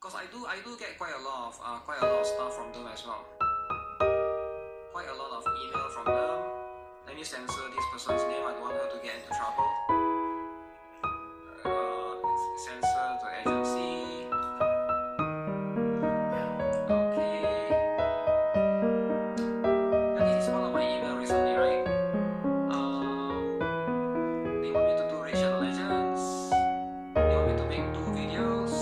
Because I do get quite a lot of stuff from them as well. Quite a lot of email from them. Let me censor this person's name. I don't want her to get into trouble. Censor the agency. Okay. And this is one of my email recently, right? They want me to do racial legends. They want me to make 2 videos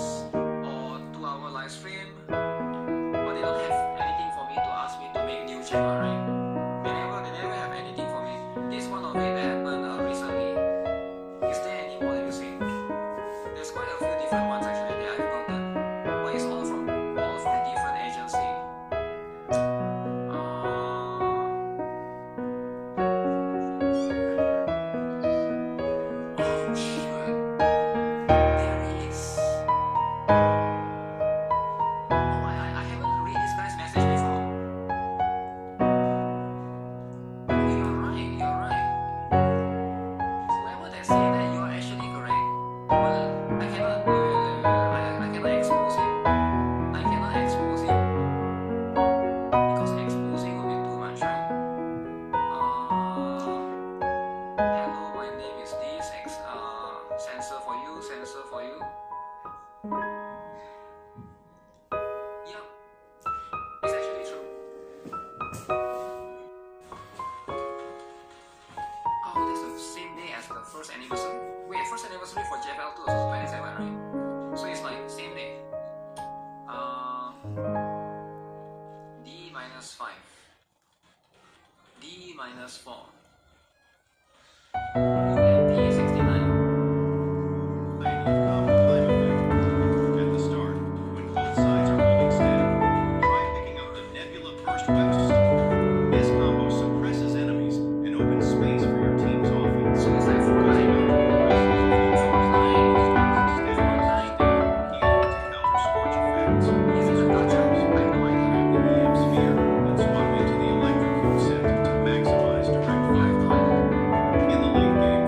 or 2-hour live stream. But they don't have anything for me to ask me to make new channel, right? They never have anything for me. This is one of it that happened recently. Is there any more that you see? There's quite a few different ones actually that I've gotten, but it's all from different agency. Oh shit, there is. Oh, I haven't read this guy's message before. Oh, you're right. Whoever that say that, you are actually correct. But I cannot, I cannot expose him. I cannot expose him because exposing will be too much, right? Hello, my name is this. Censor for you. Yep, it's actually true. Oh, that's the same day as the first anniversary. Wait, first anniversary for JFL 2 was 27, right? So it's like same day. D minus 5. D minus 4. UMP 69. Idea of common time effect. At the start, when both sides are holding steady, try picking up the nebula burst weapon. This combo suppresses enemies and opens space for your team's offense. So it's like 4-9. 4-9. Counter scorch effects. Is it a gacha? I have no idea. The EM sphere and swap into the electric set to maximize direct I have fire. no idea. In the late game,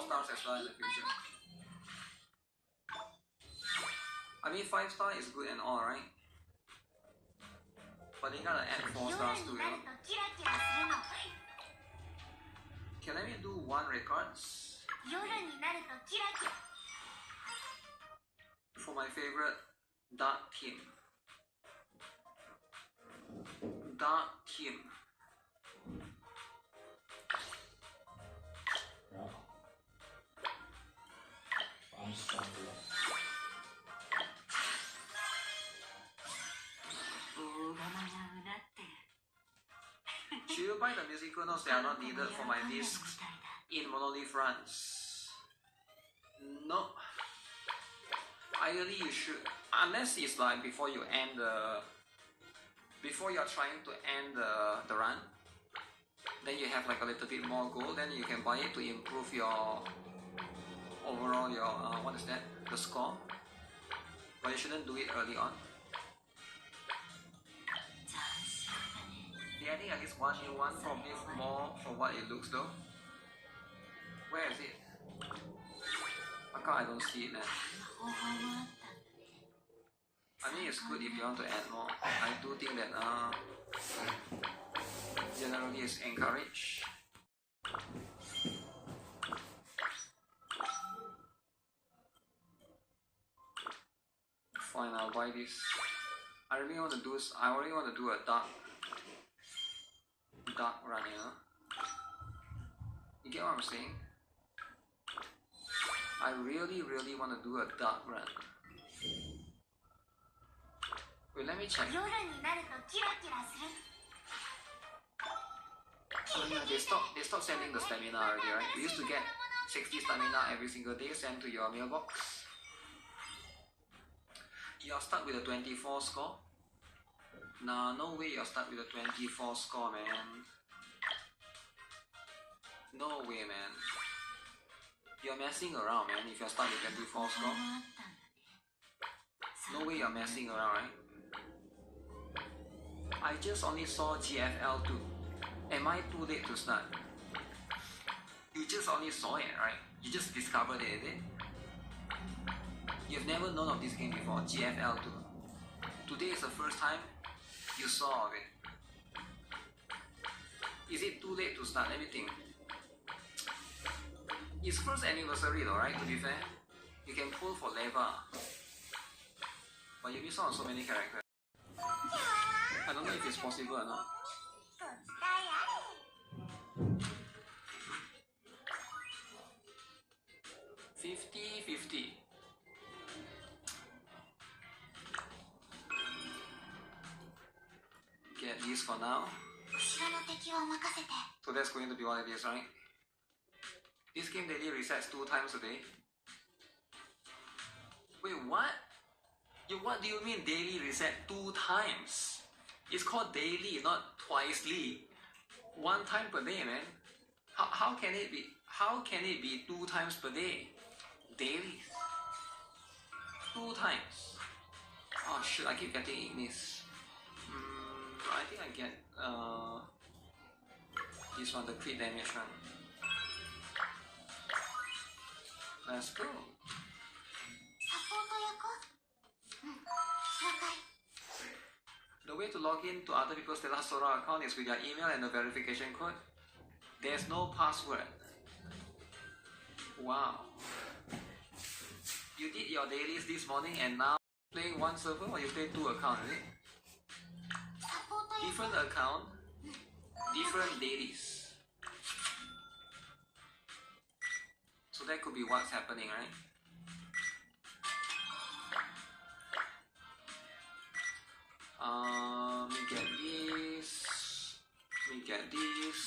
stars as well in the future. I mean 5 star is good and all, right? But you gotta add 4 stars too, you know? Okay, let me do 1 records. For my favorite dark team. Dark team. Should you buy the musical notes that are not needed for my discs in monolith runs? No. Ideally you should, unless it's like before you end the, before you're trying to end the run, then you have like a little bit more gold, then you can buy it to improve your overall, your what is that, the score. But you shouldn't do it early on. Yeah, I think at least 1 in 1, probably more for what it looks though. Where is it? How come I don't see it now? I mean it's good if you want to add more. I do think that generally it's encouraged. Fine, I'll buy this. I really want to do a dark run, you know? You get what I'm saying? I really want to do a dark run. Wait, let me check. Oh yeah, they stopped sending the stamina already, right? We used to get 60 stamina every single day sent to your mailbox. You're stuck with a 24 score? Nah, no way you're stuck with a 24 score, man. No way, man. You're messing around, man, if you're stuck with 24 score. No way you're messing around, right? I just only saw GFL 2. Am I too late to start? You just only saw it, right? You just discovered it, is it? You've never known of this game before, GFL 2. Today is the first time you saw of it. Is it too late to start? Let me think. It's first anniversary though, right? To be fair, you can pull for Leva, but you miss out on so many characters. I don't know if it's possible or not. $50. Get this for now. So that's going to be what it is, right? This game daily resets 2 times a day. Wait, what? What do you mean daily reset 2 times? It's called daily, not twicely. 1 time per day, man. How can it be? How can it be 2 times per day? Daily. 2 times. Oh shit! I keep getting ignis. I think I get this one, the crit damage one. Let's go. The way to log in to other people's Telasora account is with your email and the verification code. There's no password. Wow. You did your dailies this morning and now playing 1 server, or you play 2 accounts, is it? Different account, different dailies. So that could be what's happening, right? Let me get this. Let me get this.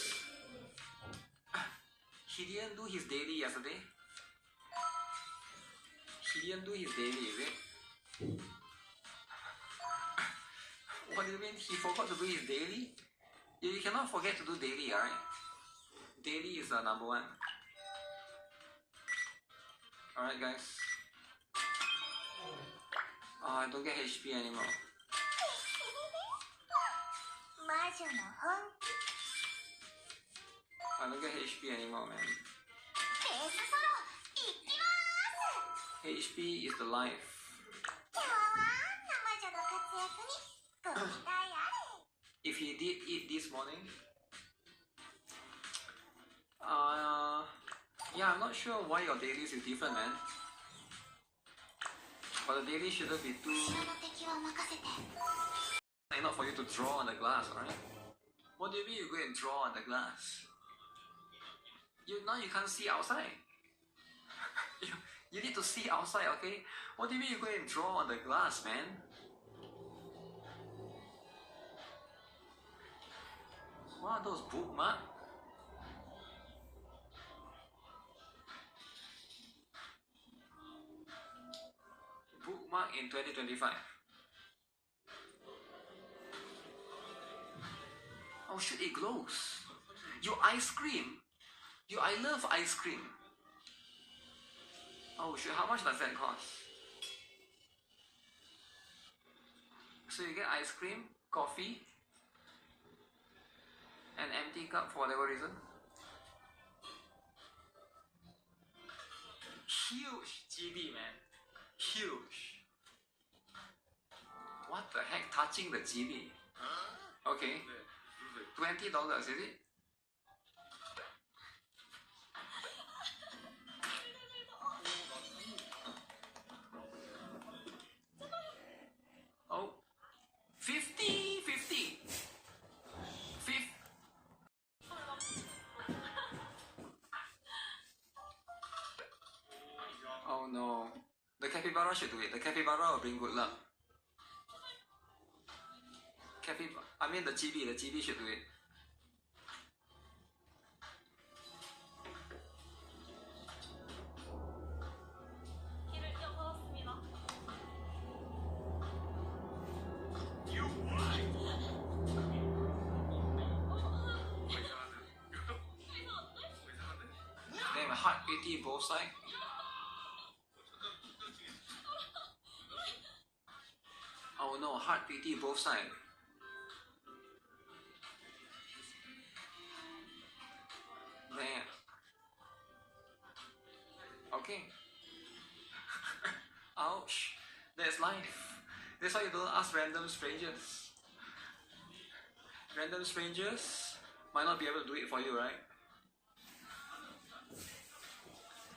He didn't do his daily yesterday. He didn't do his daily, is it? What do you mean he forgot to do his daily? You cannot forget to do daily, right? Daily is the number 1. Alright guys. Oh, I don't get HP anymore. I don't get HP anymore, man. HP is the life. 今日は魔女の活躍にご期待あれ。 If he did eat this morning, yeah, I'm not sure why your dailies is different, man. But the daily shouldn't be too. 後ろの敵は任せて。 Not for you to draw on the glass, alright? What do you mean you go and draw on the glass? Now you can't see outside. you need to see outside, okay? What do you mean you go and draw on the glass, man? What are those bookmarks? Bookmark in 2025. Oh shit, it glows. You ice cream. I love ice cream. Oh shit, how much does that cost? So you get ice cream, coffee, an empty cup for whatever reason. Huge GB, man. Huge. What the heck? Touching the GB. Okay. $20, is it? Oh, 50. Oh no. The capybara should do it. The capybara will bring good luck. The GB should do it. Damn, heart beating both sides. Oh no, heart beating both sides. Damn. Okay. Ouch. That's life. That's why you don't ask random strangers. Random strangers might not be able to do it for you, right?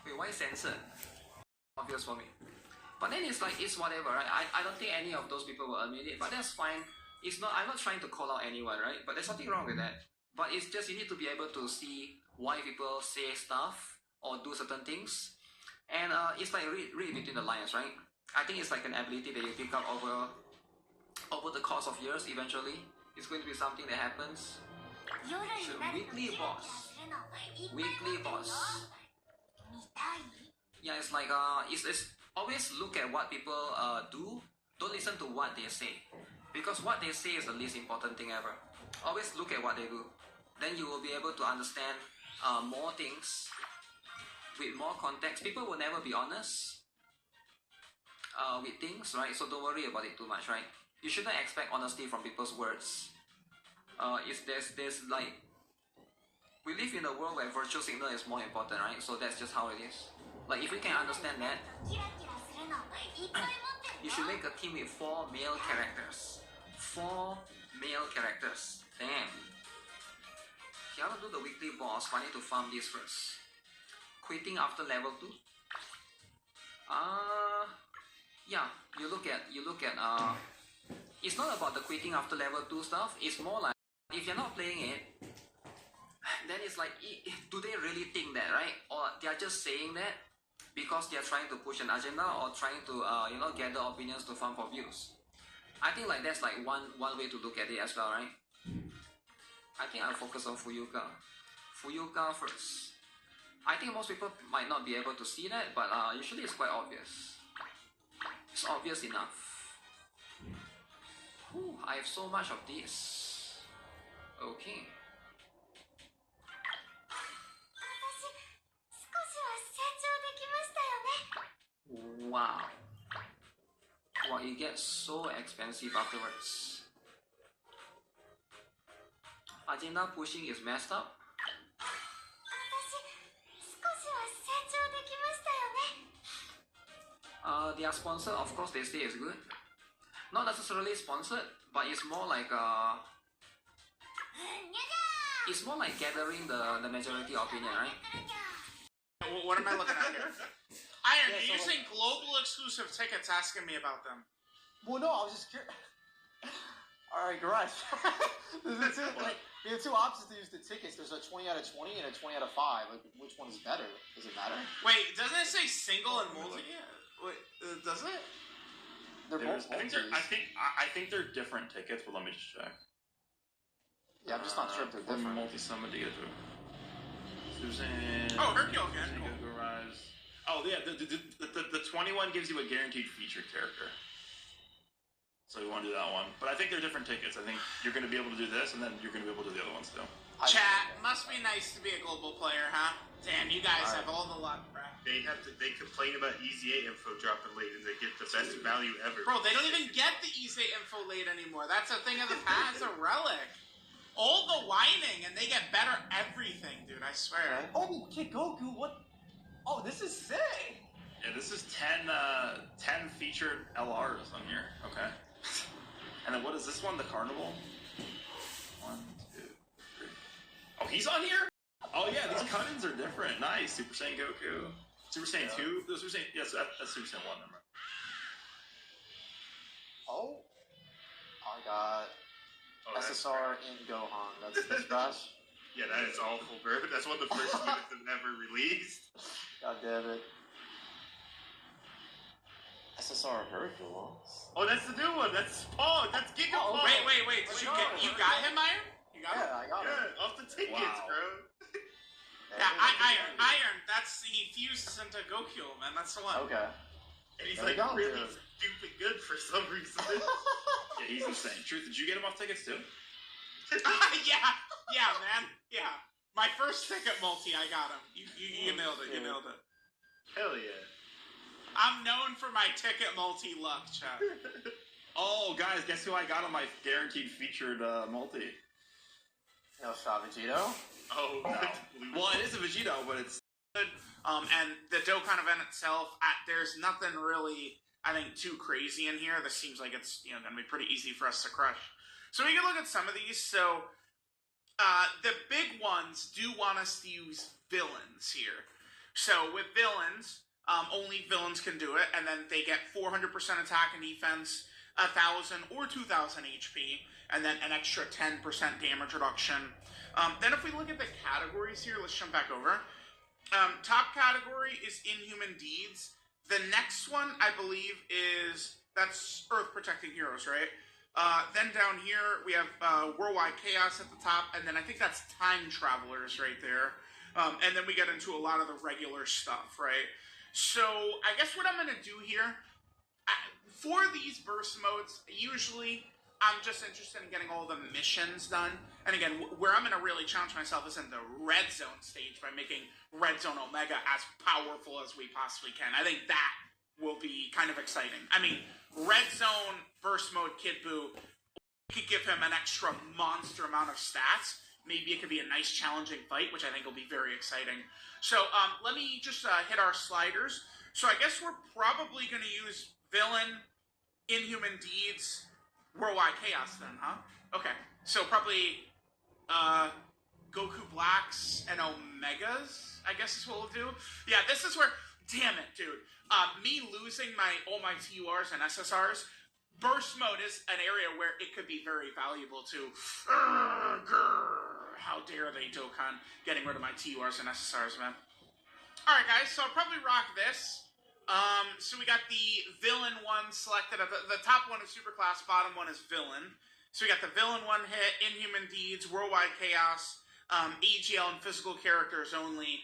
Wait, why censored? Obvious for me. But then it's like, it's whatever, right? I don't think any of those people will admit it, but that's fine. I'm not trying to call out anyone, right? But there's nothing wrong with that. But it's just you need to be able to see why people say stuff or do certain things. And it's like read between the lines, right? I think it's like an ability that you pick up over the course of years eventually. It's going to be something that happens. Weekly boss. Yeah, it's like it's always look at what people do. Don't listen to what they say, because what they say is the least important thing ever. Always look at what they do. Then you will be able to understand more things with more context. People will never be honest with things, right? So don't worry about it too much, right? You shouldn't expect honesty from people's words. There's like, we live in a world where virtual signal is more important, right? So that's just how it is. Like, if you can understand that, you should make a team with 4 male characters. 4 male characters. Damn. Okay, I want to do the weekly boss, but I need to farm this first. Quitting after level 2. Yeah, you look at it's not about the quitting after level 2 stuff. It's more like, if you're not playing it, then it's like, do they really think that, right? Or they're just saying that because they're trying to push an agenda or trying to gather opinions to farm for views. I think like that's like one way to look at it as well, right? I think I'll focus on Fuyuka first. I think most people might not be able to see that, but usually it's quite obvious. It's obvious enough. Whew, I have so much of this. Okay. Wow. Wow, it gets so expensive afterwards. Agenda pushing is messed up. Their sponsor, of course, they say is good. Not necessarily sponsored, but it's more like it's more like gathering the majority opinion, right? What am I looking at here? Iron, Yeah, you're so- using global exclusive tickets asking me about them. Well, no, I was just curious. All right, garage. There's two options to use the tickets. There's a 20 out of 20 and a 20 out of 5. Like, which one is better? Does it matter? Wait, doesn't it say single and multi? Wait, does it? They're both I think multis. I think they're different tickets, but let me just check. Yeah, I'm just not sure if they're different. Multi-summit together. Susan. Oh, Hercule again. Susan Cool. Garage. Oh yeah, the 21 gives you a guaranteed featured character. So you want to do that one, but I think they're different tickets. I think you're going to be able to do this, and then you're going to be able to do the other ones too. Chat, must be nice to be a global player, huh? Damn, you guys have all the luck, bro. They complain about Easy 8 info dropping late, and they get the best value ever. Bro, they don't even get the Easy info late anymore. That's a thing of the past, a relic. All the whining, and they get better everything, dude, I swear. Oh, Kid Goku, what? Oh, this is sick. Yeah, this is 10 featured LRs on here. Okay. And then what is this one? The Carnival? 1, 2, 3. Oh, he's on here? Oh yeah, these cut-ins are different. Nice. Super Saiyan Goku. Super Saiyan 2? No, Super Saiyan, yes, that's Super Saiyan 1 number. Oh, I got SSR in Gohan. That's trash. Yeah, that is awful, bro. That's one of the first units that never released. God damn it. SSR Hercules. Oh, that's the new one. That's Spawn. That's Giga Oh, Spawn. Wait, did you got him, Iron? You got him? Yeah, I got it. Yeah, off the tickets, Wow. bro. Yeah, Iron, that's, he fuses into Goku, man, that's the one. Okay. And he's There we like go, really dude. stupid good for some reason. Yeah, he's insane. Truth, did you get him off tickets too? yeah, man, yeah. My first ticket multi, I got him. You nailed it, you nailed it. Hell yeah. I'm known for my ticket multi luck, chat. Oh, guys, guess who I got on my guaranteed featured multi? No shot Vegito. Oh, No. blue. Well, it is a Vegito, but it's And the Dokkan event itself, there's nothing really, I think, too crazy in here. This seems like it's going to be pretty easy for us to crush. So we can look at some of these. So the big ones do want us to use villains here. So with villains, only villains can do it, and then they get 400% attack and defense, 1,000 or 2,000 HP, and then an extra 10% damage reduction. Then if we look at the categories here, let's jump back over. Top category is Inhuman Deeds. The next one, I believe, that's Earth Protecting Heroes, right? Then down here, we have Worldwide Chaos at the top, and then I think that's Time Travelers right there. And then we get into a lot of the regular stuff, right? So I guess what I'm going to do here, for these burst modes, usually I'm just interested in getting all the missions done. And again, where I'm going to really challenge myself is in the Red Zone stage by making Red Zone Omega as powerful as we possibly can. I think that will be kind of exciting. I mean, Red Zone Burst Mode Kid Buu, we could give him an extra monster amount of stats. Maybe it could be a nice challenging fight, which I think will be very exciting. So let me just hit our sliders. So I guess we're probably going to use Villain, Inhuman Deeds, Worldwide Chaos then, huh? Okay. So probably Goku Blacks and Omegas, I guess is what we'll do. Yeah, this is where, damn it, dude. Me losing all my TURs and SSRs, Burst Mode is an area where it could be very valuable to. How dare they, Dokkan, getting rid of my TURs and SSRs, man. Alright, guys, so I'll probably rock this. So we got the Villain one selected. The top one is Superclass, bottom one is Villain. So we got the Villain one hit, Inhuman Deeds, Worldwide Chaos, AGL and physical characters only.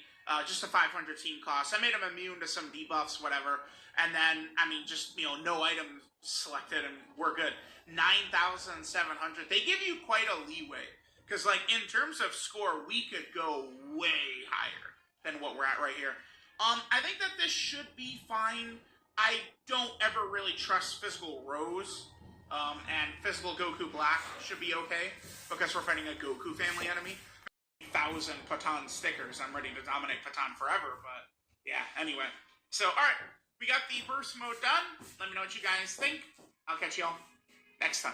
Just a 500 team cost. I made him immune to some debuffs, whatever. And then, I mean, just, no items selected, and we're good. 9,700. They give you quite a leeway. Because, in terms of score, we could go way higher than what we're at right here. I think that this should be fine. I don't ever really trust physical Rose. And physical Goku Black should be okay. Because we're fighting a Goku family enemy. 1,000 Patan stickers. I'm ready to dominate Patan forever, but yeah, anyway. So, alright. we got the burst mode done. Let me know what you guys think. I'll catch y'all next time.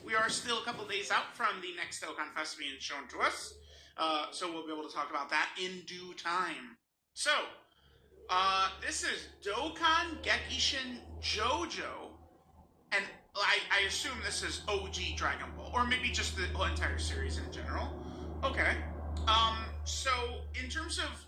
We are still a couple of days out from the next Dokkan Fest being shown to us, so we'll be able to talk about that in due time. So, this is Dokkan Gekishin JoJo, and I assume this is OG Dragon Ball, or maybe just the whole entire series in general. Okay. So in terms of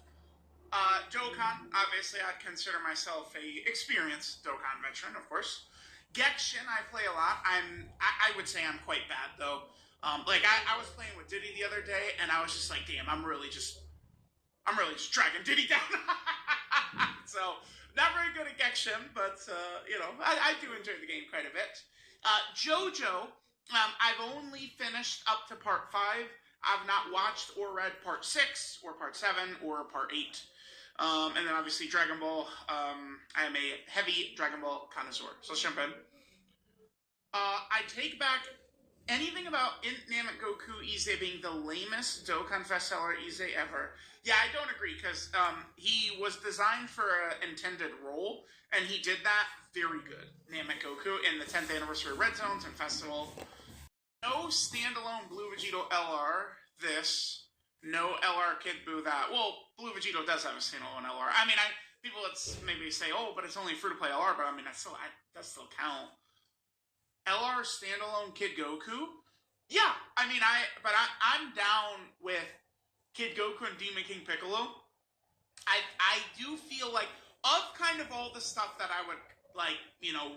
Dokkan, obviously I'd consider myself a experienced Dokkan veteran, of course. Genshin, I play a lot. I would say I'm quite bad though. I was playing with Diddy the other day, and I was just like, damn, I'm really just dragging Diddy down. So not very good at Genshin, but I do enjoy the game quite a bit. JoJo, I've only finished up to part 5. I've not watched or read part 6 or part 7 or part 8. And then obviously Dragon Ball, I am a heavy Dragon Ball connoisseur. So let's jump in. I take back anything about Namek Goku Ize being the lamest Dokkan Fest seller Ize ever. Yeah, I don't agree, because he was designed for an intended role, and he did that very good. Namek Goku in the 10th anniversary Red Zones and Festival. No standalone Blue Vegito LR this. No LR Kid Buu that. Well, Blue Vegito does have a standalone LR. I mean, people would maybe say, oh, but it's only free-to-play LR, but I mean, that still count. LR standalone Kid Goku? Yeah, I mean, I'm down with Kid Goku and Demon King Piccolo. I do feel like, of kind of all the stuff that I would,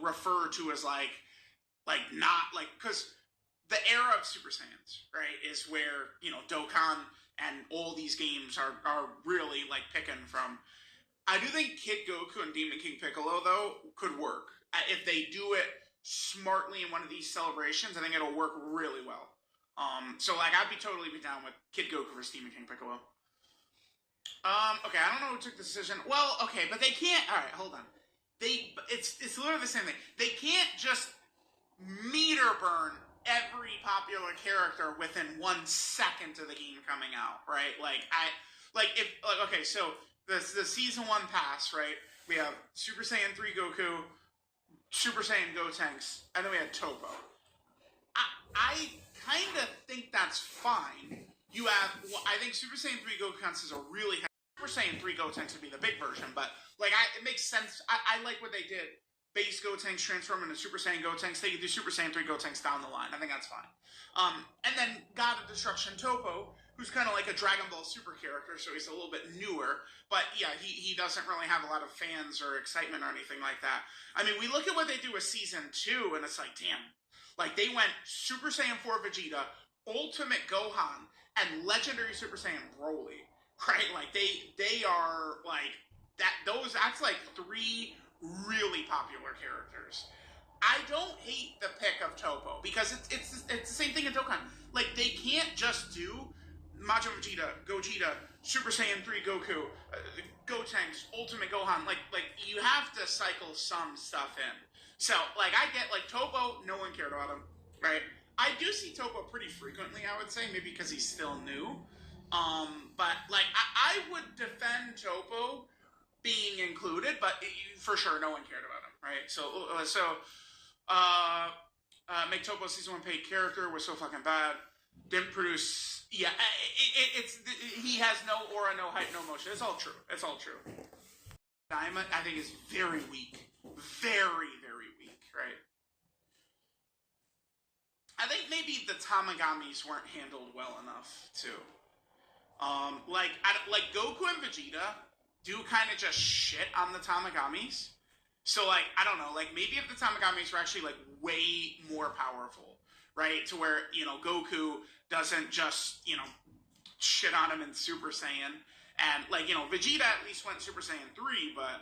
refer to as, because the era of Super Saiyans, right, is where, Dokkan and all these games are really, picking from. I do think Kid Goku and Demon King Piccolo, though, could work. If they do it smartly in one of these celebrations, I think it'll work really well. I'd be totally down with Kid Goku versus Demon King Piccolo. Okay, I don't know who took the decision. Well, okay, but they can't. All right, hold on. It's literally the same thing. They can't just meter burn every popular character within 1 second of the game coming out, right? So the season 1 pass, right? We have Super Saiyan 3 Goku, Super Saiyan Gotenks, and then we had Topo. I kind of think that's fine. You have, I think Super Saiyan 3 Gotenks is a really Super Saiyan 3 Gotenks would be the big version, but it makes sense. I like what they did. Base Gotenks transform into Super Saiyan Gotenks. They could do Super Saiyan 3 Gotenks down the line. I think that's fine. And then God of Destruction Topo, who's kind of like a Dragon Ball Super character, so he's a little bit newer. But yeah, he doesn't really have a lot of fans or excitement or anything like that. I mean, we look at what they do with Season 2, and it's like, damn. They went Super Saiyan 4 Vegeta, Ultimate Gohan, and Legendary Super Saiyan Broly. Right? They are, that's 3 really popular characters. I don't hate the pick of Topo, because it's the same thing in Dokkan. They can't just do Majin Vegeta, Gogeta, Super Saiyan 3 Goku, Gotenks, Ultimate Gohan. You have to cycle some stuff in. So, I get, Topo, no one cared about him, right? I do see Topo pretty frequently, I would say, maybe because he's still new. But, I would defend Topo being included, but for sure, no one cared about him, right? Make Topo season 1 paid character was so fucking bad. Didn't produce. Yeah, he has no aura, no height, no motion. It's all true. Daima, I think, is very weak. Very, very weak, right? I think maybe the Tamagamis weren't handled well enough, too. Like Goku and Vegeta do kind of just shit on the Tamagamis. So, like, I don't know, like, maybe if the Tamagamis were actually, like, way more powerful, right? To where, you know, Goku doesn't just, you know, shit on him in Super Saiyan. And, like, you know, Vegeta at least went Super Saiyan 3, but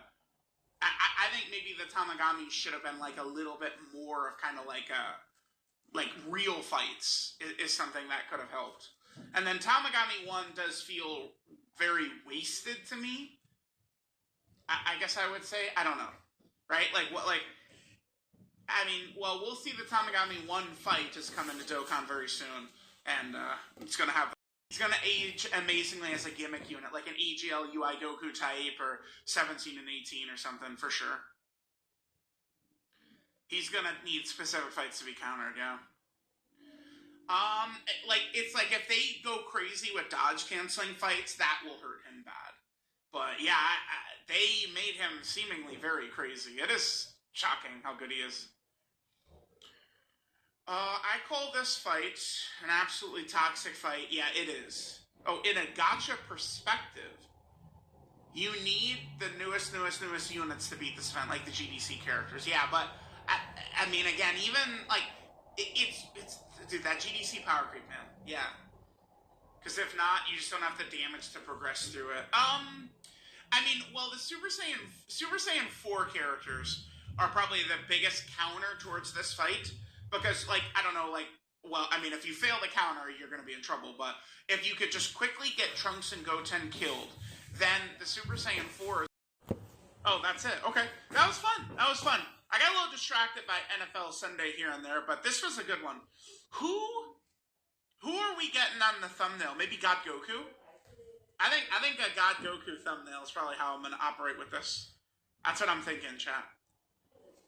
I think maybe the Tamagamis should have been, like, a little bit more of kind of like real fights is something that could have helped. And then Tamagami 1 does feel very wasted to me. I guess I would say. I don't know. Right? Like, what, like, I mean, well, we'll see the Tamagami 1 fight is coming to Dokkan very soon. And it's going to age amazingly as a gimmick unit, like an EGL UI Goku type or 17 and 18 or something, for sure. He's going to need specific fights to be countered, yeah. Like, it's like if they go crazy with dodge canceling fights, that will hurt him bad. But yeah, they made him seemingly very crazy. It is shocking how good he is. I call this fight an absolutely toxic fight. Yeah, it is. Oh, in a gacha perspective, you need the newest units to beat this event, like the GDC characters. Yeah, but I mean, again, even like it's dude, that GDC power creep, man. Yeah, because if not, you just don't have the damage to progress through it. I mean, well, the Super Saiyan 4 characters are probably the biggest counter towards this fight. Because, like, I don't know, like, well, I mean, if you fail the counter, you're going to be in trouble. But if you could just quickly get Trunks and Goten killed, then the Super Saiyan 4 is... Oh, that's it. Okay. That was fun. That was fun. I got a little distracted by NFL Sunday here and there, but this was a good one. Who are we getting on the thumbnail? Maybe God Goku? I think a God Goku thumbnail is probably how I'm going to operate with this. That's what I'm thinking, chat.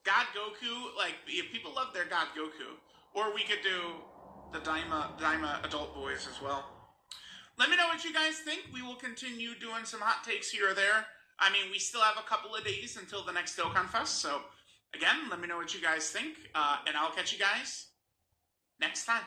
God Goku, like, if people love their God Goku. Or we could do the Daima adult boys as well. Let me know what you guys think. We will continue doing some hot takes here or there. I mean, we still have a couple of days until the next Dokkan Fest. So, again, let me know what you guys think. And I'll catch you guys next time.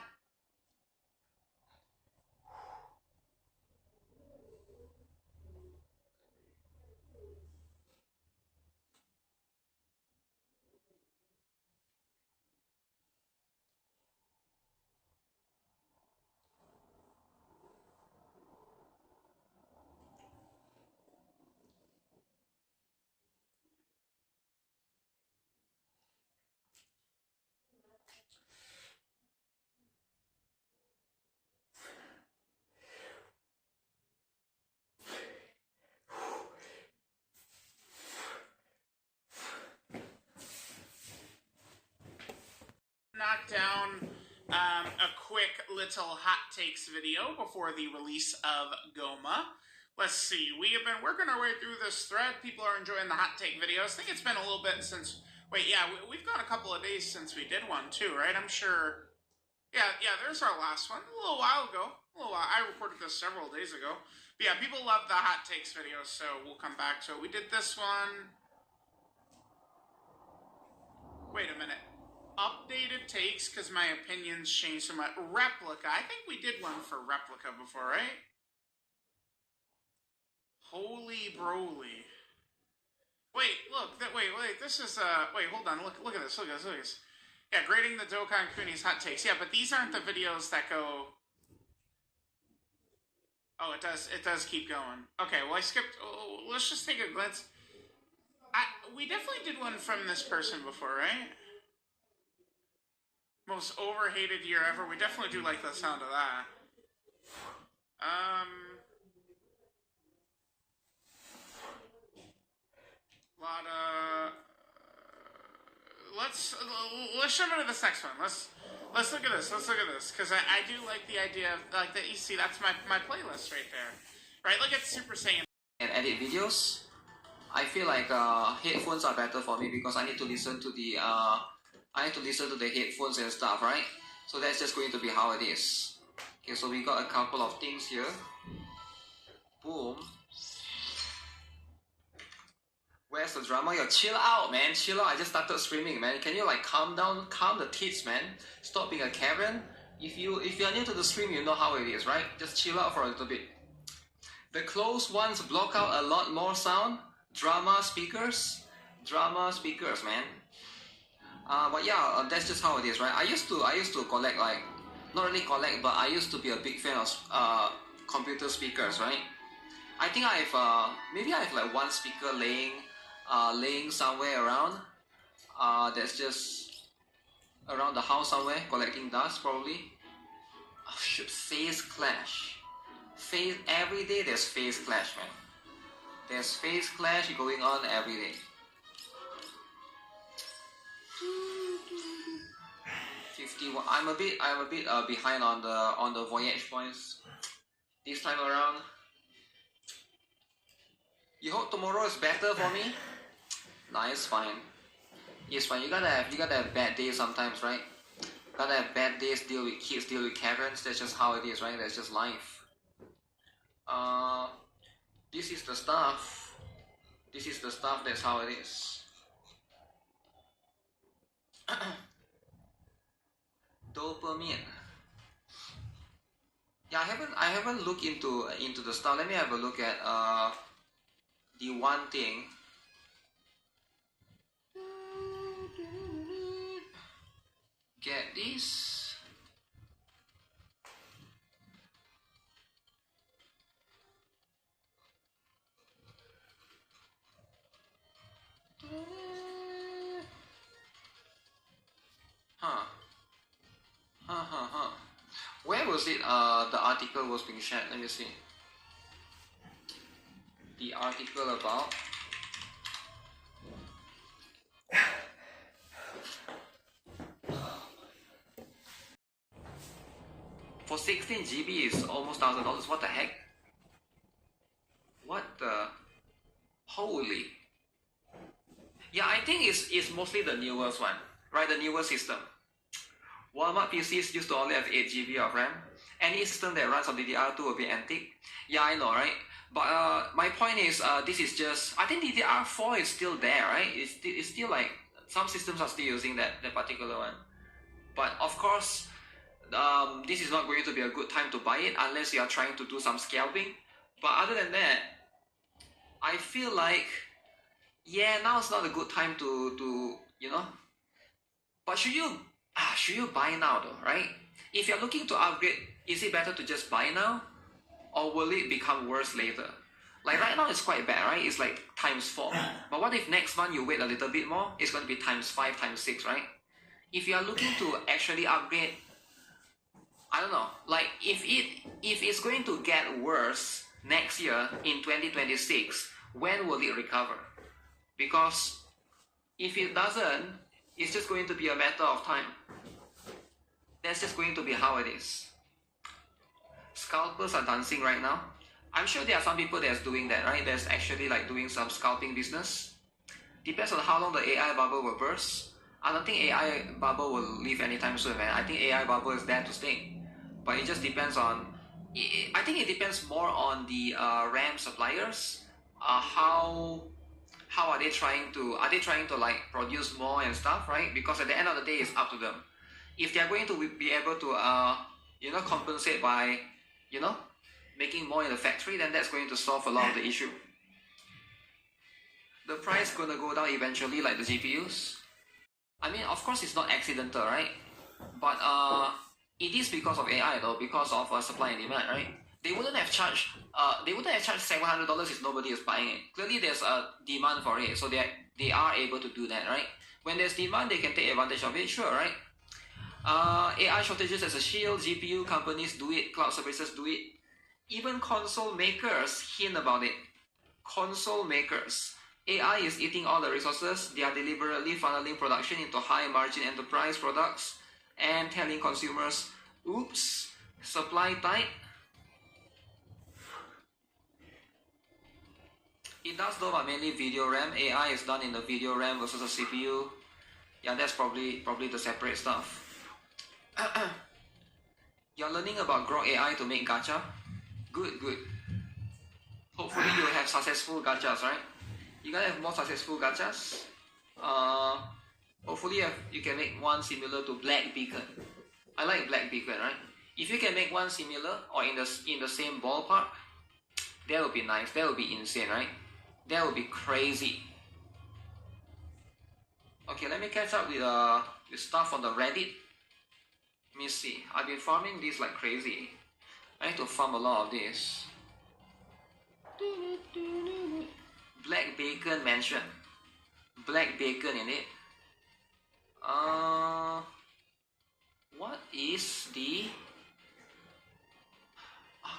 Knock down a quick little hot takes video before the release of Goma. Let's see, we have been working our way through this thread. People are enjoying the hot take videos. I think it's been a little bit since, wait, yeah, we've gone a couple of days since we did one too, right? I'm sure, yeah, there's our last one, a little while ago. I recorded this several days ago. But yeah, people love the hot takes videos, so we'll come back to it. We did this one. Wait a minute. Updated takes, because my opinions changed so much. Replica. I think we did one for Replica before, right? Holy broly. Wait, look. Wait. This is, wait, hold on. Look at this. Look at this. Yeah, grading the Dokkan Kuni's hot takes. Yeah, but these aren't the videos that go... Oh, it does keep going. Okay, well, I skipped... Oh, let's just take a glance. We definitely did one from this person before, right? Most overhated year ever. We definitely do like the sound of that. Lot of... Let's jump into this next one. Let's look at this. Because I do like the idea of, like, that. You see, that's my playlist right there. Right? Look at Super Saiyan. And edit videos. I feel like headphones are better for me because I need to listen to the headphones and stuff, right? So that's just going to be how it is. Okay, so we got a couple of things here. Boom. Where's the drama? Yo, chill out, man. Chill out. I just started streaming, man. Can you like calm down? Calm the tits, man. Stop being a Karen. If you're new to the stream, you know how it is, right? Just chill out for a little bit. The closed ones block out a lot more sound. Drama speakers, man. But yeah, that's just how it is, right? I used to collect, like, not really collect, but I used to be a big fan of computer speakers, right? I think maybe I have like one speaker laying somewhere around. That's just around the house somewhere, collecting dust probably. Oh, shit, phase clash. Every day there's phase clash, man. There's phase clash going on every day. 51. I'm a bit behind on the voyage points this time around. You hope tomorrow is better for me? Nah, it's fine. It's fine. You gotta have bad days sometimes, right? Gotta have bad days, deal with kids, deal with Karens. That's just how it is, right? That's just life. This is the stuff. That's how it is. Dopamine. Yeah, I haven't looked into the stuff. Let me have a look at the one thing. Get this. Where was it? The article was being shared. Let me see. The article about. For 16 GB is almost $1,000. What the heck? What the? Holy. Yeah, I think it's mostly the newest one, right? The newer system. Walmart PCs used to only have 8 GB of RAM. Any system that runs on DDR2 will be antique. Yeah, I know, right? But my point is, this is just, I think DDR4 is still there, right? It's still like, some systems are still using that particular one. But of course, this is not going to be a good time to buy it unless you are trying to do some scalping. But other than that, I feel like, yeah, now it's not a good time to you know. But should you buy now though, right? If you're looking to upgrade, is it better to just buy now? Or will it become worse later? Like right now it's quite bad, right? It's like ×4. But what if next month you wait a little bit more? It's going to be ×5, ×6, right? If you are looking to actually upgrade, I don't know, like if it's going to get worse next year in 2026, when will it recover? Because if it doesn't, it's just going to be a matter of time. That's just going to be how it is. Scalpers are dancing right now. I'm sure there are some people that's doing that, right? That's actually like doing some scalping business. Depends on how long the AI bubble will burst. I don't think AI bubble will leave anytime soon, man. I think AI bubble is there to stay. But it just depends on, I think it depends more on the RAM suppliers. How are they trying to like produce more and stuff, right? Because at the end of the day, it's up to them. If they're going to be able to compensate by making more in the factory, then that's going to solve a lot of the issue. The price gonna go down eventually, like the GPUs. I mean, of course, it's not accidental, right? But it is because of AI though, because of supply and demand, right? They wouldn't have charged $700 if nobody is buying it. Clearly, there's a demand for it, so they are able to do that, right? When there's demand, they can take advantage of it, sure, right? AI shortages as a shield, GPU companies do it, cloud services do it. Even console makers hint about it. Console makers. AI is eating all the resources. They are deliberately funneling production into high-margin enterprise products and telling consumers, oops, supply tight. It does though, but mainly video RAM. AI is done in the video RAM versus a CPU. Yeah, that's probably the separate stuff. You're learning about Grok AI to make gacha? Good. Hopefully you have successful gachas, right? You gotta have more successful gachas. Hopefully you can make one similar to Black Beacon. I like Black Beacon, right? If you can make one similar or in the same ballpark, that would be nice. That would be insane, right? That would be crazy. Okay, let me catch up with stuff on the Reddit. Let me see. I've been farming this like crazy. I need to farm a lot of this. Black Bacon Mansion. Black Bacon in it. What is the...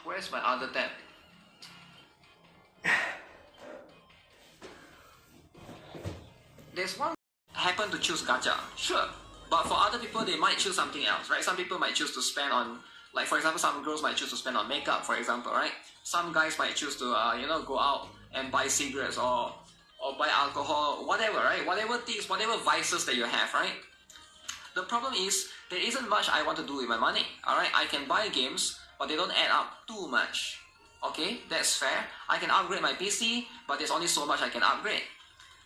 Where's my other tab? There's one happen to choose gacha, sure. But for other people, they might choose something else, right? Some people might choose to spend on, like for example, some girls might choose to spend on makeup, for example, right? Some guys might choose to, go out and buy cigarettes or buy alcohol, whatever, right? Whatever things, whatever vices that you have, right? The problem is, there isn't much I want to do with my money, alright? I can buy games, but they don't add up too much. Okay, that's fair. I can upgrade my PC, but there's only so much I can upgrade.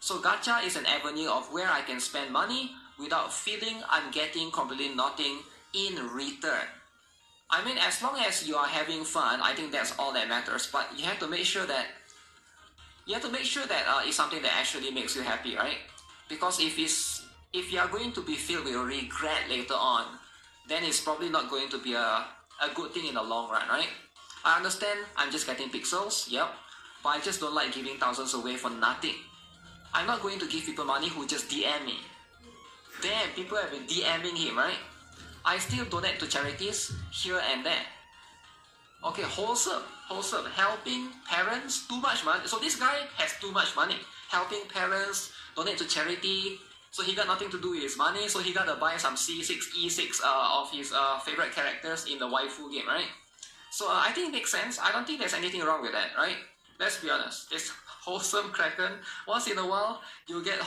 So gacha is an avenue of where I can spend money without feeling I'm getting completely nothing in return. I mean, as long as you are having fun, I think that's all that matters. But you have to make sure that it's something that actually makes you happy, right? Because if you are going to be filled with regret later on, then it's probably not going to be a good thing in the long run, right? I understand I'm just getting pixels, yep, but I just don't like giving thousands away for nothing. I'm not going to give people money who just DM me. Damn, people have been DMing him, right? I still donate to charities here and there. Okay, wholesome, helping parents, too much money. So this guy has too much money. Helping parents, donate to charity. So he got nothing to do with his money, so he got to buy some C6, E6 of his favorite characters in the waifu game, right? So I think it makes sense. I don't think there's anything wrong with that, right? Let's be honest. It's wholesome Kraken. Once in a while, you get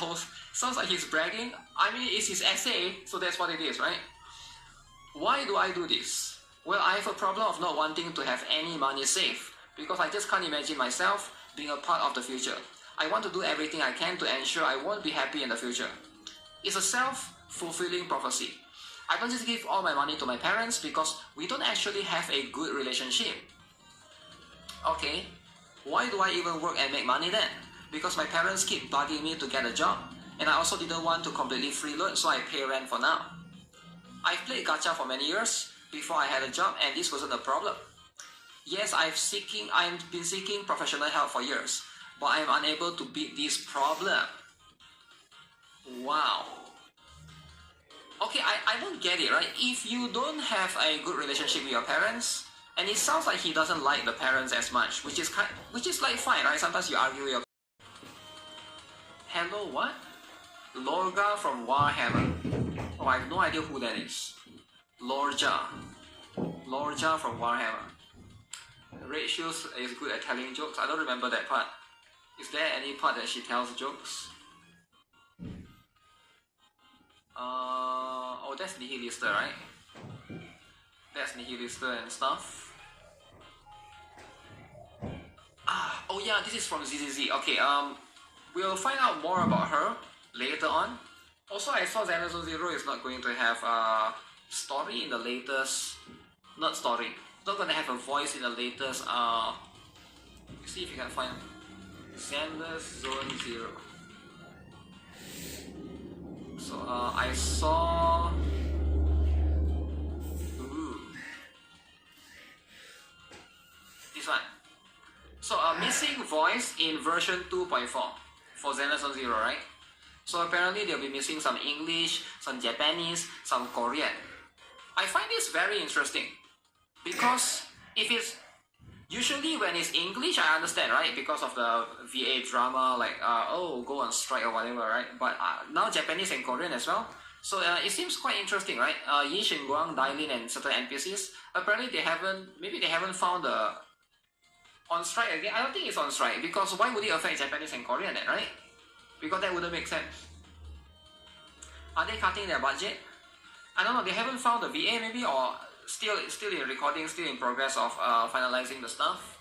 sounds like he's bragging. I mean, it's his essay, so that's what it is, right? Why do I do this? Well, I have a problem of not wanting to have any money saved, because I just can't imagine myself being a part of the future. I want to do everything I can to ensure I won't be happy in the future. It's a self-fulfilling prophecy. I don't just give all my money to my parents because we don't actually have a good relationship. Okay, why do I even work and make money then? Because my parents keep bugging me to get a job, and I also didn't want to completely freeload, so I pay rent for now. I've played gacha for many years before I had a job, and this wasn't a problem. Yes, I've been seeking professional help for years, but I'm unable to beat this problem. Wow. Okay, I don't get it, right? If you don't have a good relationship with your parents, and it sounds like he doesn't like the parents as much, which is like fine, right? Sometimes you argue with your... Hello, what? Lorga from Warhammer. Oh, I have no idea who that is. Lorja from Warhammer. Red Shoes is good at telling jokes. I don't remember that part. Is there any part that she tells jokes? Oh, that's Nihilista, right? That's Nihilista and stuff. Oh yeah, this is from ZZZ. Okay, we'll find out more about her later on. Also, I saw Xenozo Zero is not going to have a story in the latest... Not story. Not going to have a voice in the latest... see if you can find Xenozo Zero. So, I saw... Ooh. This one. So, missing voice in version 2.4 for Xenozo Zero, right? So apparently they'll be missing some English, some Japanese, some Korean. I find this very interesting because if it's usually when it's English, I understand, right? Because of the VA drama, like go on strike or whatever, right? But now Japanese and Korean as well. So it seems quite interesting, right? Yi Xinguang, Dailin, and certain NPCs. Apparently they haven't found the on strike again. I don't think it's on strike because why would it affect Japanese and Korean then, right? Because that wouldn't make sense. Are they cutting their budget? I don't know, they haven't found the VA maybe, or still in recording, still in progress of finalizing the stuff.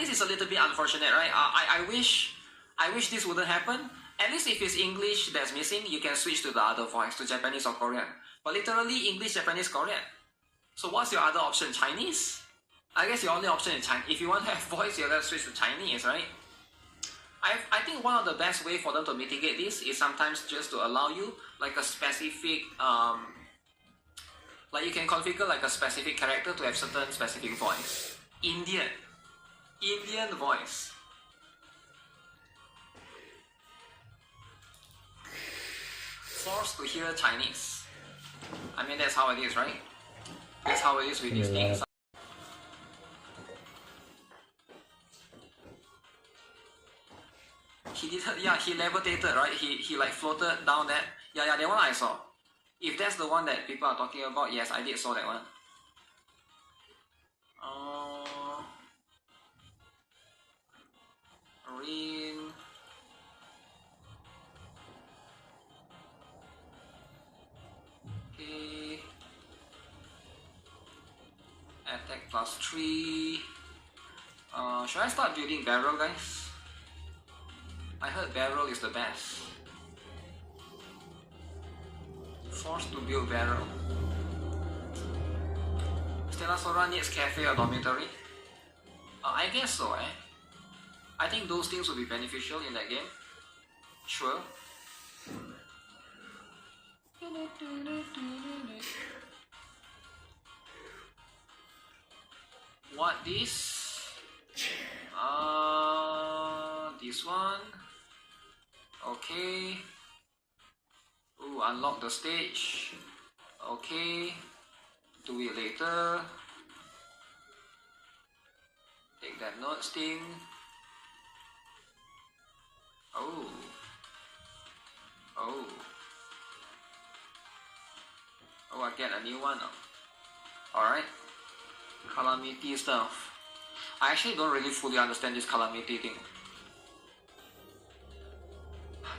this is a little bit unfortunate, right? I wish this wouldn't happen. At least if it's English that's missing, you can switch to the other voice, to Japanese or Korean. But literally English, Japanese, Korean. So what's your other option? Chinese? I guess your only option is Chinese. If you want to have voice, you have to switch to Chinese, right? I think one of the best way for them to mitigate this is sometimes just to allow you like a specific, like you can configure like a specific character to have certain specific voice. Indian voice. Forced to hear Chinese. I mean, that's how it is, right? That's how it is with these things. He did, yeah, he levitated, right? He like floated down that. Yeah, that one I saw. If that's the one that people are talking about, yes, I did saw that one. Rain. Okay. Attack +3. Should I start building barrel, guys? I heard barrel is the best. Forced to build barrel. Stella Sora needs cafe or dormitory? I guess so, eh? I think those things will be beneficial in that game. Sure. What this? This one. Okay. Ooh, unlock the stage. Okay. Do it later. Take that note sting. Oh. Oh, I get a new one now. Alright. Calamity stuff. I actually don't really fully understand this calamity thing.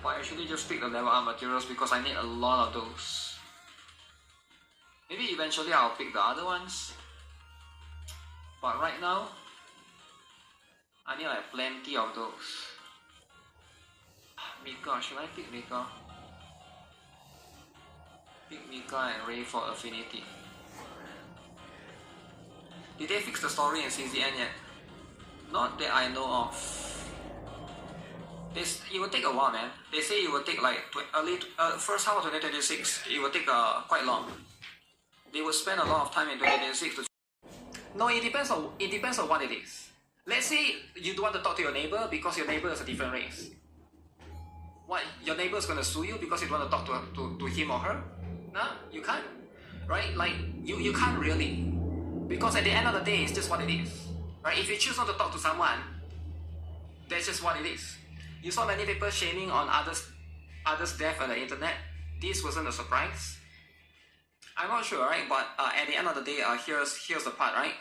But I actually just pick the level up materials because I need a lot of those. Maybe eventually I'll pick the other ones. But right now, I need like plenty of those. Mika, should I pick Mika? Pick Mika and Ray for affinity. Did they fix the story in CZN yet? Not that I know of. It will take a while, man. They say it will take like first half of 2026. It will take quite long. They will spend a lot of time in 2026 to. No, it depends on what it is. Let's say you don't want to talk to your neighbor because your neighbor is a different race. What? Your neighbor is gonna sue you because you don't want to talk to him or her? No, you can't. Right? Like you can't really. Because at the end of the day, it's just what it is. Right? If you choose not to talk to someone, that's just what it is. You saw many people shaming on others' death on the internet. This wasn't a surprise. I'm not sure, right? But at the end of the day, here's the part, right?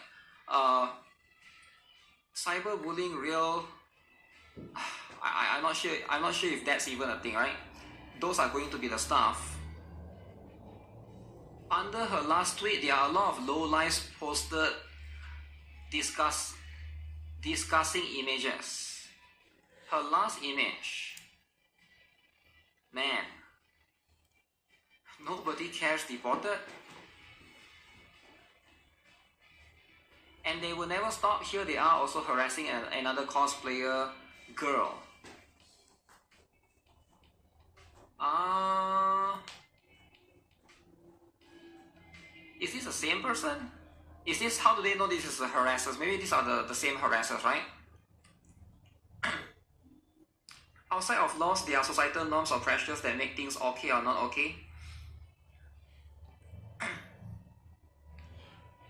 Cyberbullying, real. I'm not sure. I'm not sure if that's even a thing, right? Those are going to be the stuff. Under her last tweet, there are a lot of low lies posted discussing images. Her last image. Man. Nobody cares deported. And they will never stop. Here they are also harassing another cosplayer girl. Is this the same person? Is this, how do they know this is the harassers? Maybe these are the same harassers, right? Outside of laws, there are societal norms or pressures that make things okay or not okay.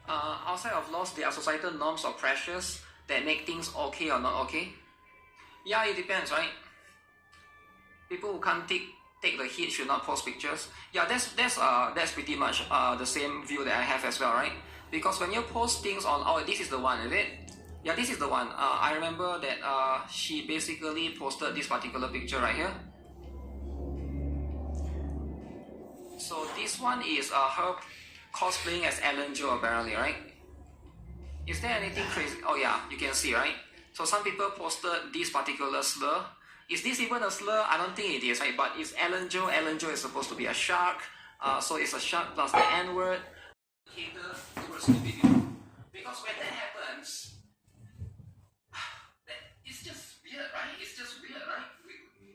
Outside of laws, there are societal norms or pressures that make things okay or not okay. Yeah, it depends, right? People who can't take the heat should not post pictures. Yeah, that's pretty much the same view that I have as well, right? Because when you post things on, oh, this is the one, is it? Yeah, this is the one. I remember that she basically posted this particular picture right here. So this one is her cosplaying as Ellen Jo apparently, right? Is there anything crazy? Oh yeah, you can see, right? So some people posted this particular slur. Is this even a slur? I don't think it is, right? But it's Ellen Joe. Ellen Joe is supposed to be a shark. So it's a shark plus the N-word. Hater towards stupid people. Because when that happens, it's just weird, right? It's just weird, right?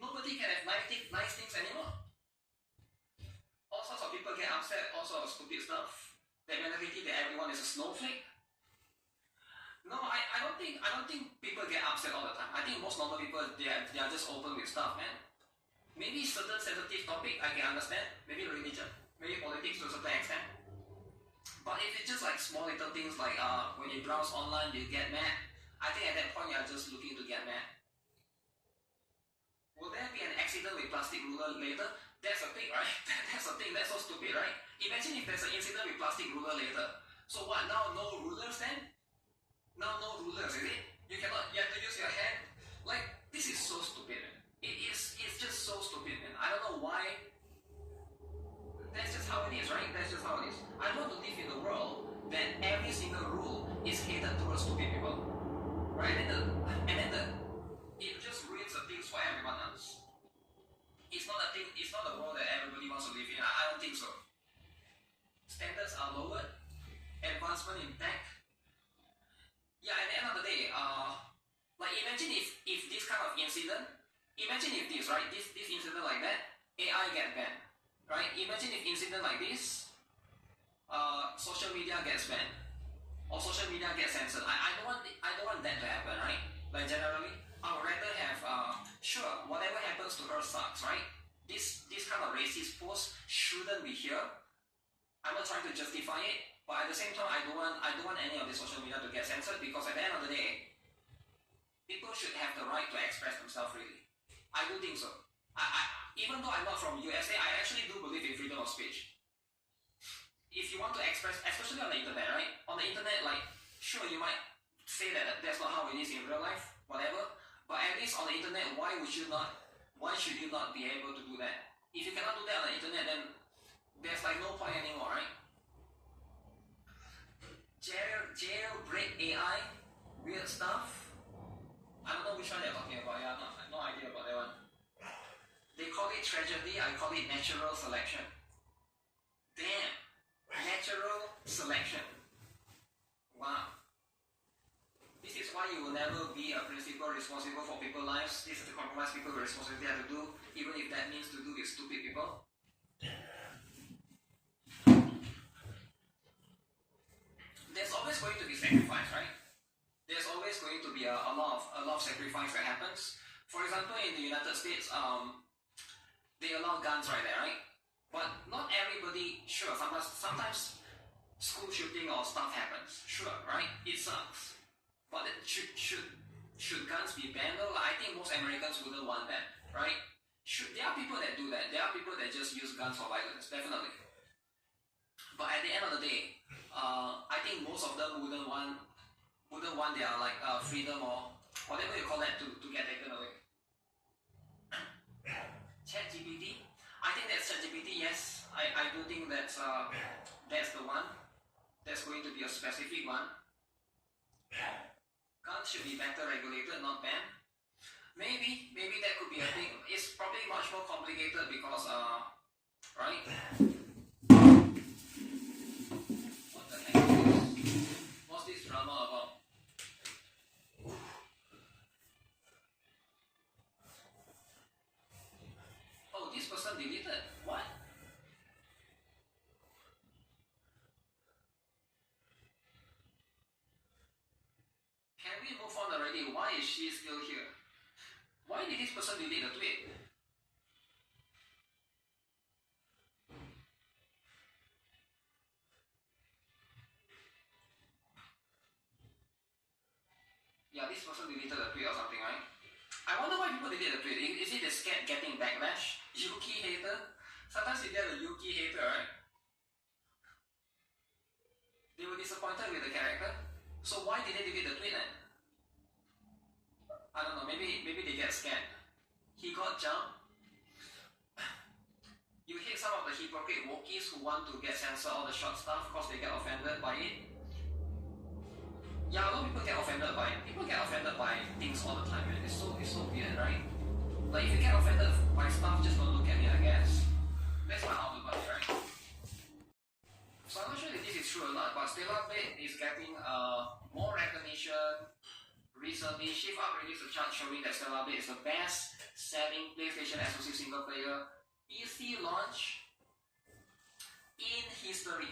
Nobody can have nice things anymore. All sorts of people get upset, all sorts of stupid stuff. The mentality that everyone is a snowflake. No, I don't think people get upset all the time. I think most normal people they are just open with stuff, man. Maybe certain sensitive topic I can understand. Maybe religion, maybe politics to a certain extent. But if it's just like small little things like when you browse online you get mad, I think at that point you are just looking to get mad. Will there be an accident with plastic ruler later? That's a thing, right? That's a thing. That's so stupid, right? Imagine if there's an incident with plastic ruler later. So what? Now no rulers then? Now no rulers, is it? You have to use your hand. Like, this is so stupid. It's just so stupid, man. I don't know why. That's just how it is, right? That's just how it is. I want to live in a world that every single rule is hated towards stupid people, right? And then it just ruins the things for everyone else. It's not a thing. It's not a world that everybody wants to live in. I don't think so. Standards are lowered. Advancement in tech. Yeah, at the end of the day, like imagine if this kind of incident, imagine if this, right, this incident like that, AI get banned, right? Imagine if incident like this, social media gets banned, or social media gets censored. I don't want that to happen, right? Like generally, I would rather have, sure, whatever happens to her sucks, right? This kind of racist post shouldn't be here. I'm not trying to justify it. But at the same time, I don't want any of the social media to get censored because at the end of the day, people should have the right to express themselves freely. I do think so. Even though I'm not from USA, I actually do believe in freedom of speech. If you want to express, especially on the internet, right? On the internet, like, sure, you might say that that's not how it is in real life, whatever. But at least on the internet, why should you not be able to do that? If you cannot do that on the internet, then there's like no point anymore, right? Jailbreak AI, weird stuff. I don't know which one they're talking about. Yeah, I have no idea about that one. They call it tragedy, I call it natural selection. Damn, natural selection. Wow. This is why you will never be a principal responsible for people's lives. This is the compromise people with responsibility have to do, even if that means to do with stupid people. There's always going to be sacrifice, right? There's always going to be a lot of sacrifice that happens. For example, in the United States, they allow guns right there, right? But not everybody, sure, sometimes school shooting or stuff happens, sure, right? It sucks. But should guns be banned though? Like, I think most Americans wouldn't want that, right? There are people that do that. There are people that just use guns for violence, definitely. But at the end of the day, I think most of them wouldn't want their like freedom or whatever you call that to get taken away. ChatGPT, I think that's ChatGPT. Yes, I do think that's the one. That's going to be a specific one. Guns should be better regulated, not banned. Maybe that could be a thing. It's probably much more complicated because right. What the heck is this? What's this drama about? Oh, this person deleted. What? Can we move on already? Why is she still here? Why did this person delete the tweet? Yeah, this person deleted the tweet or something, right? I wonder why people delete the tweet. Is it they scared getting backlash? Yuki hater? Sometimes you get a Yuki hater, right? They were disappointed with the character. So why did they delete the tweet then? I don't know, maybe they get scared. He got jumped. You hate some of the hypocrite wokies who want to get censored all the short stuff because they get offended by it. Yeah, a lot of people get offended by things all the time, man. It's so weird, right? Like, if you get offended by stuff, just don't look at it, I guess. That's my outlook on it, right? So I'm not sure if this is true or not, but Stellar Blade is getting more recognition. Recently, Shift Up released a chart showing that Stellar Blade is the best selling PlayStation exclusive single player PC launch in history.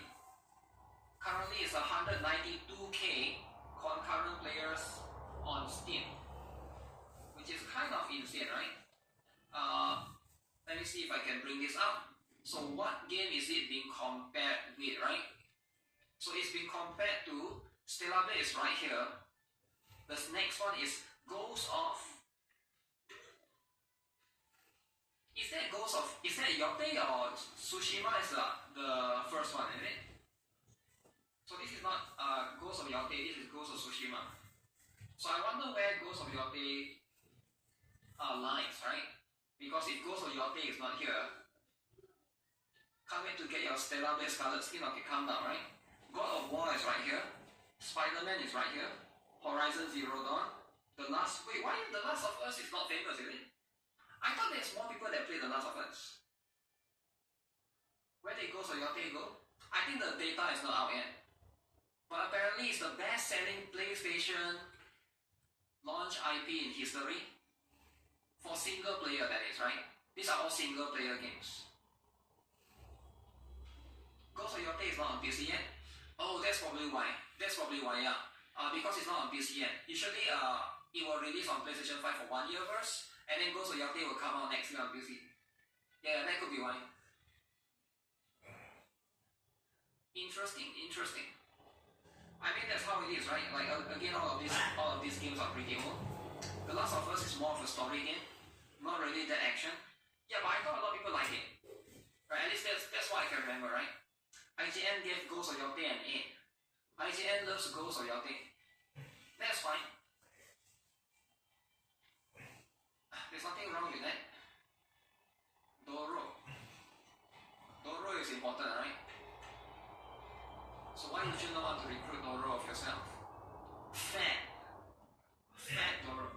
Currently, it's 192k concurrent players on Steam, which is kind of insane, right? Let me see if I can bring this up. So what game is it being compared with, right? So it's being compared to Stellar Blade is right here. The next one is Ghost of. Is that Yote or Tsushima is the first one, isn't it? So this is not Ghost of Yote, this is Ghost of Tsushima. So I wonder where Ghost of Yote lies, right? Because if Ghost of Yote is not here, can't wait to get your Stellar Blade Scarlet skin. Okay, calm down, right? God of War is right here. Spider-Man is right here. Horizon Zero Dawn. Why The Last of Us is not famous, is it? I thought there's more people that play The Last of Us. Where did Ghost of Yote go? I think the data is not out yet. But apparently it's the best-selling PlayStation launch IP in history. For single player, that is, right? These are all single player games. Ghost of Yote is not on PC yet. Oh, that's probably why, yeah. Because it's not on PC yet. Usually, it will release on PlayStation 5 for 1 year first, and then Ghost of Yote will come out next year on PC. Yeah, that could be why. Interesting. I mean, that's how it is, right? Like, again, all of these games are pretty old. The Last of Us is more of a story game, not really that action. Yeah, but I thought a lot of people like it. Right? At least that's what I can remember, right? IGN gave Ghost of Yote an 8. IGN loves Ghost of Yote. That's fine. There's nothing wrong with that. Doro is important, right? So why would you not want to recruit Doro of yourself? Fat Doro.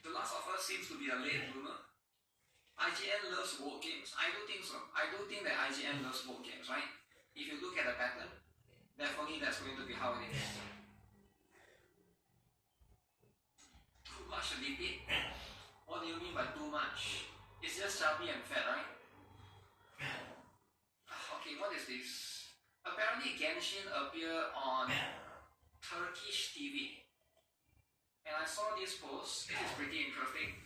The Last of Us seems to be a late bloomer. IGN loves board games. I do think so. I do think that IGN loves board games, right? If you look at the pattern, definitely that's going to be how it is. Too much lipid? What do you mean by too much? It's just chubby and fat, right? Okay, what is this? Apparently Genshin appeared on Turkish TV. And I saw this post. It is pretty interesting.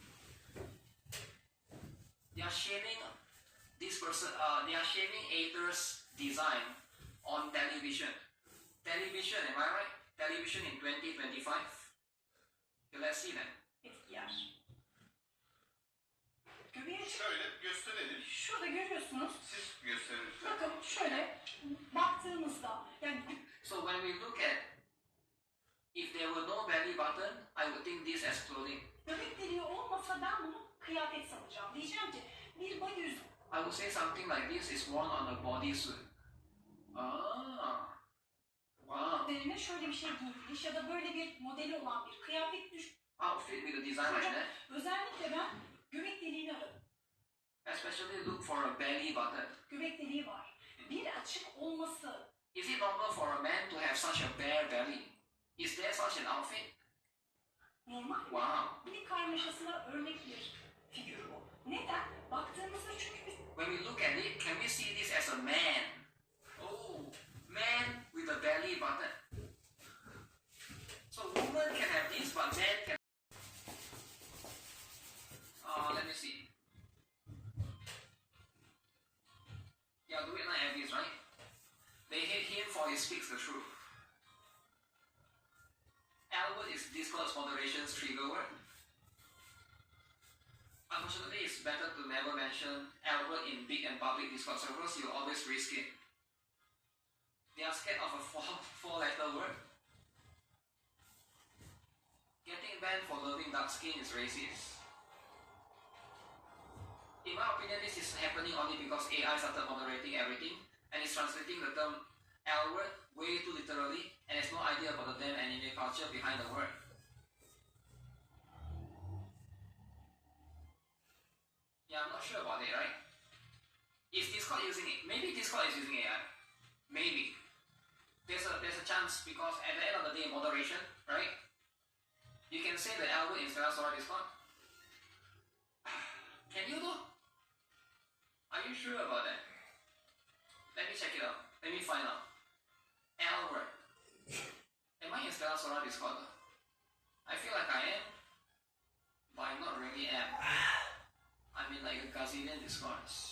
They are shaming this person. They are shaming Aether's design on television. Television, am I right? Television in 2025. Okay, let's see then. Etkiler. Göbeğe Şöyle gösterelim. şurada görüyorsunuz. Siz gösterirsiniz. Bakın şöyle baktığımızda yani So when we look at, if there were no belly button, I would think this as clothing. göbek deliği olmasa ben bunu kıyafet sanacağım. Diyeceğim ki bir body yüzü. I would say something like this is worn on a bodysuit. Wow. Üzerine şöyle bir şey giyilmiş ya da böyle bir modeli olan bir kıyafet düş. Outfit with a design like that. Özellikle ben göbek deliğini aradım. Especially look for a belly button. Göbek deliği var. Bir açık olması. Is it normal for a man to have such a bare belly? Is there such an outfit? Normal. Wow. Bir karmaşasına örnek bir figür bu. Neden? Baktığımızda çünkü biz When we look at it, can we see this as a man? Oh, man with a belly button. So women can have this, but men can. Let me see. Yeah, do it like Abby's, right? They hate him for he speaks the truth. Albert is Discord's moderation's trigger word. Unfortunately, it's better to never mention Albert in big and public Discord servers. You'll always risk it. They are scared of a four-letter word. Getting banned for loving dark skin is racist. In my opinion, this is happening only because AI started moderating everything and is translating the term Albert way too literally and has no idea about the damn anime culture. culture behind the word. Yeah, I'm not sure about it, right? Is Discord using it? Maybe Discord is using AI. Maybe. There's a chance because at the end of the day, moderation, right? You can say the L word instead of Sora Discord. Can you though? Are you sure about that? Let me check it out. Let me find out. L word. Am I instead of Sora Discord? I feel like I am, but I'm not really am. I'm in like a gazillion Discords.